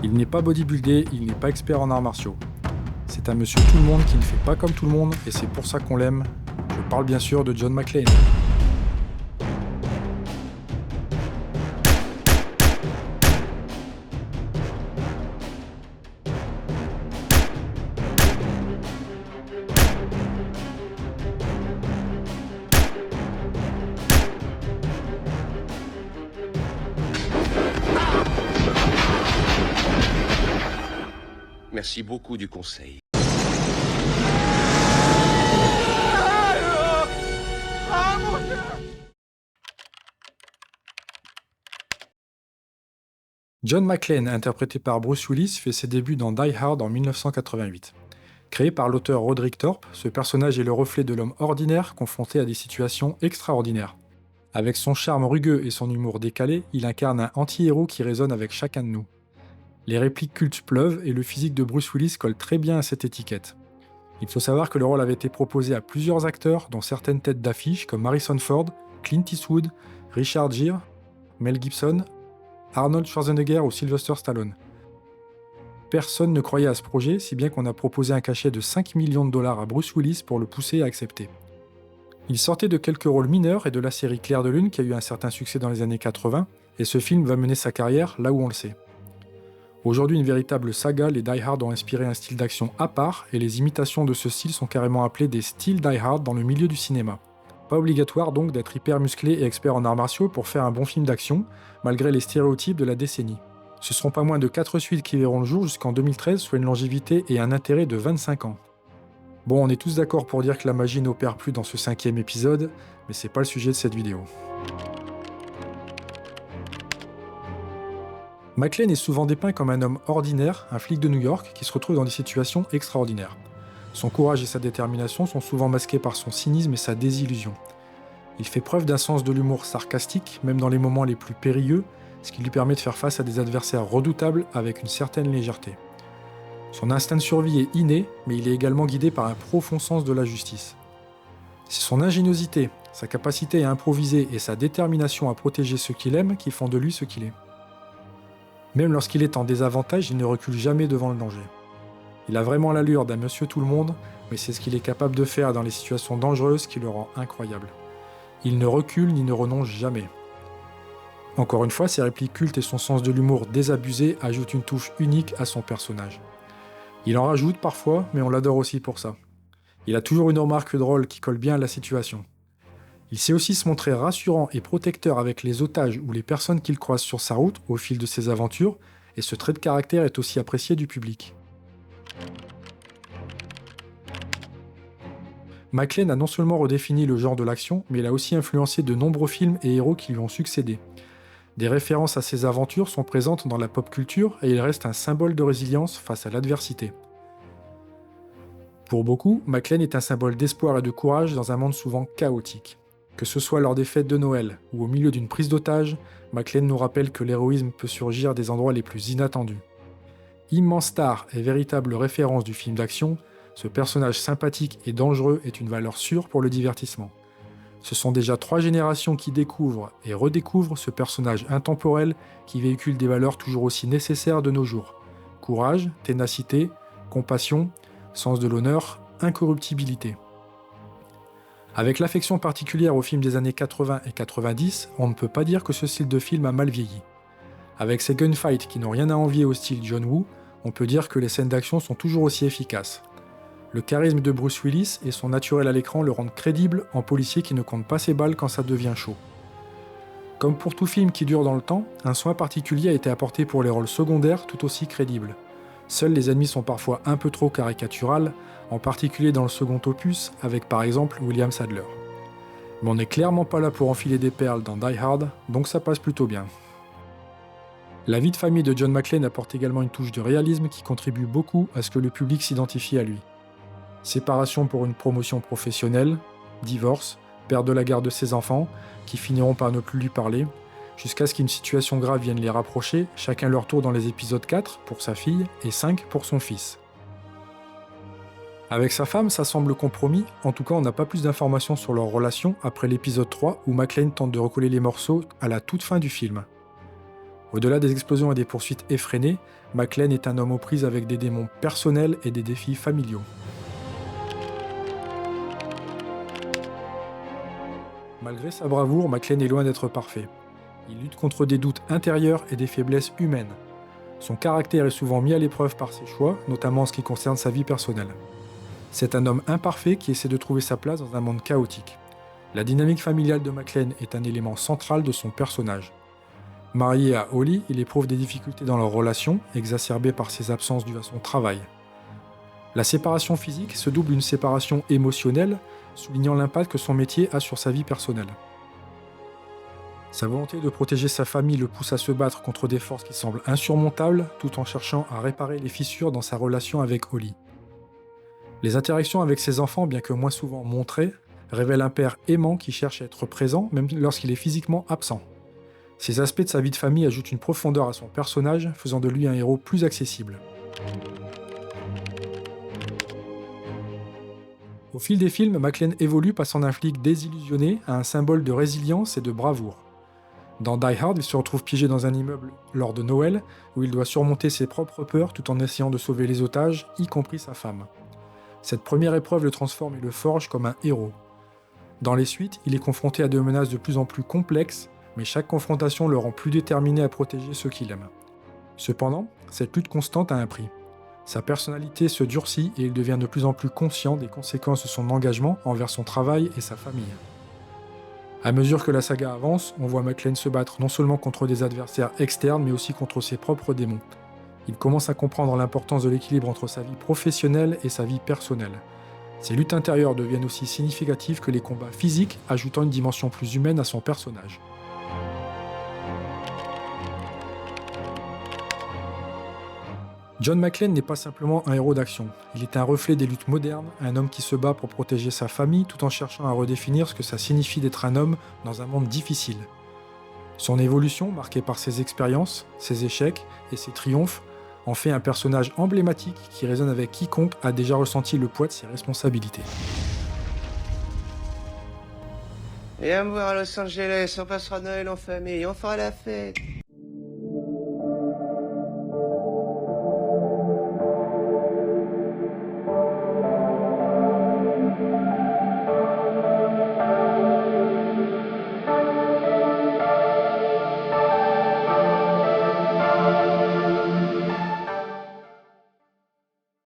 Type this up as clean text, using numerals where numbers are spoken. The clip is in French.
Il n'est pas bodybuildé, il n'est pas expert en arts martiaux. C'est un monsieur tout le monde qui ne fait pas comme tout le monde et c'est pour ça qu'on l'aime. Je parle bien sûr de John McClane. Merci beaucoup du conseil. John McClane, interprété par Bruce Willis, fait ses débuts dans Die Hard en 1988. Créé par l'auteur Roderick Thorpe, ce personnage est le reflet de l'homme ordinaire confronté à des situations extraordinaires. Avec son charme rugueux et son humour décalé, il incarne un anti-héros qui résonne avec chacun de nous. Les répliques cultes pleuvent et le physique de Bruce Willis colle très bien à cette étiquette. Il faut savoir que le rôle avait été proposé à plusieurs acteurs, dont certaines têtes d'affiche comme Harrison Ford, Clint Eastwood, Richard Gere, Mel Gibson, Arnold Schwarzenegger ou Sylvester Stallone. Personne ne croyait à ce projet, si bien qu'on a proposé un cachet de 5 millions de dollars à Bruce Willis pour le pousser à accepter. Il sortait de quelques rôles mineurs et de la série Clair de Lune qui a eu un certain succès dans les années 80, et ce film va mener sa carrière là où on le sait. Aujourd'hui une véritable saga, les Die Hard ont inspiré un style d'action à part, et les imitations de ce style sont carrément appelées des styles Die Hard dans le milieu du cinéma. Pas obligatoire donc d'être hyper musclé et expert en arts martiaux pour faire un bon film d'action, malgré les stéréotypes de la décennie. Ce seront pas moins de 4 suites qui verront le jour jusqu'en 2013, soit une longévité et un intérêt de 25 ans. Bon, on est tous d'accord pour dire que la magie n'opère plus dans ce 5e épisode, mais c'est pas le sujet de cette vidéo. McClane est souvent dépeint comme un homme ordinaire, un flic de New York, qui se retrouve dans des situations extraordinaires. Son courage et sa détermination sont souvent masqués par son cynisme et sa désillusion. Il fait preuve d'un sens de l'humour sarcastique, même dans les moments les plus périlleux, ce qui lui permet de faire face à des adversaires redoutables avec une certaine légèreté. Son instinct de survie est inné, mais il est également guidé par un profond sens de la justice. C'est son ingéniosité, sa capacité à improviser et sa détermination à protéger ceux qu'il aime qui font de lui ce qu'il est. Même lorsqu'il est en désavantage, il ne recule jamais devant le danger. Il a vraiment l'allure d'un monsieur tout le monde, mais c'est ce qu'il est capable de faire dans les situations dangereuses qui le rend incroyable. Il ne recule ni ne renonce jamais. Encore une fois, ses répliques cultes et son sens de l'humour désabusé ajoutent une touche unique à son personnage. Il en rajoute parfois, mais on l'adore aussi pour ça. Il a toujours une remarque drôle qui colle bien à la situation. Il sait aussi se montrer rassurant et protecteur avec les otages ou les personnes qu'il croise sur sa route au fil de ses aventures, et ce trait de caractère est aussi apprécié du public. McClane a non seulement redéfini le genre de l'action, mais il a aussi influencé de nombreux films et héros qui lui ont succédé. Des références à ses aventures sont présentes dans la pop culture et il reste un symbole de résilience face à l'adversité. Pour beaucoup, McClane est un symbole d'espoir et de courage dans un monde souvent chaotique. Que ce soit lors des fêtes de Noël ou au milieu d'une prise d'otage, McClane nous rappelle que l'héroïsme peut surgir des endroits les plus inattendus. Immense star et véritable référence du film d'action, ce personnage sympathique et dangereux est une valeur sûre pour le divertissement. Ce sont déjà 3 générations qui découvrent et redécouvrent ce personnage intemporel qui véhicule des valeurs toujours aussi nécessaires de nos jours. Courage, ténacité, compassion, sens de l'honneur, incorruptibilité. Avec l'affection particulière aux films des années 80 et 90, on ne peut pas dire que ce style de film a mal vieilli. Avec ses gunfights qui n'ont rien à envier au style John Woo, on peut dire que les scènes d'action sont toujours aussi efficaces. Le charisme de Bruce Willis et son naturel à l'écran le rendent crédible en policier qui ne compte pas ses balles quand ça devient chaud. Comme pour tout film qui dure dans le temps, un soin particulier a été apporté pour les rôles secondaires tout aussi crédibles. Seuls les ennemis sont parfois un peu trop caricaturales, en particulier dans le second opus, avec par exemple William Sadler. Mais on n'est clairement pas là pour enfiler des perles dans Die Hard, donc ça passe plutôt bien. La vie de famille de John McClane apporte également une touche de réalisme qui contribue beaucoup à ce que le public s'identifie à lui. Séparation pour une promotion professionnelle, divorce, perte de la garde de ses enfants, qui finiront par ne plus lui parler, jusqu'à ce qu'une situation grave vienne les rapprocher, chacun leur tour dans les épisodes 4 pour sa fille et 5 pour son fils. Avec sa femme, ça semble compromis, en tout cas on n'a pas plus d'informations sur leur relation après l'épisode 3 où McClane tente de recoller les morceaux à la toute fin du film. Au-delà des explosions et des poursuites effrénées, McClane est un homme aux prises avec des démons personnels et des défis familiaux. Malgré sa bravoure, McClane est loin d'être parfait. Il lutte contre des doutes intérieurs et des faiblesses humaines. Son caractère est souvent mis à l'épreuve par ses choix, notamment en ce qui concerne sa vie personnelle. C'est un homme imparfait qui essaie de trouver sa place dans un monde chaotique. La dynamique familiale de McClane est un élément central de son personnage. Marié à Holly, il éprouve des difficultés dans leur relation, exacerbées par ses absences dues à son travail. La séparation physique se double d'une séparation émotionnelle, soulignant l'impact que son métier a sur sa vie personnelle. Sa volonté de protéger sa famille le pousse à se battre contre des forces qui semblent insurmontables, tout en cherchant à réparer les fissures dans sa relation avec Holly. Les interactions avec ses enfants, bien que moins souvent montrées, révèlent un père aimant qui cherche à être présent, même lorsqu'il est physiquement absent. Ces aspects de sa vie de famille ajoutent une profondeur à son personnage, faisant de lui un héros plus accessible. Au fil des films, McClane évolue passant d'un flic désillusionné à un symbole de résilience et de bravoure. Dans Die Hard, il se retrouve piégé dans un immeuble lors de Noël, où il doit surmonter ses propres peurs tout en essayant de sauver les otages, y compris sa femme. Cette première épreuve le transforme et le forge comme un héros. Dans les suites, il est confronté à des menaces de plus en plus complexes, mais chaque confrontation le rend plus déterminé à protéger ceux qu'il aime. Cependant, cette lutte constante a un prix. Sa personnalité se durcit et il devient de plus en plus conscient des conséquences de son engagement envers son travail et sa famille. À mesure que la saga avance, on voit McClane se battre non seulement contre des adversaires externes, mais aussi contre ses propres démons. Il commence à comprendre l'importance de l'équilibre entre sa vie professionnelle et sa vie personnelle. Ces luttes intérieures deviennent aussi significatives que les combats physiques, ajoutant une dimension plus humaine à son personnage. John McClane n'est pas simplement un héros d'action, il est un reflet des luttes modernes, un homme qui se bat pour protéger sa famille tout en cherchant à redéfinir ce que ça signifie d'être un homme dans un monde difficile. Son évolution, marquée par ses expériences, ses échecs et ses triomphes, en fait un personnage emblématique qui résonne avec quiconque a déjà ressenti le poids de ses responsabilités. Viens me voir à Los Angeles, on passera Noël en famille, on fera la fête.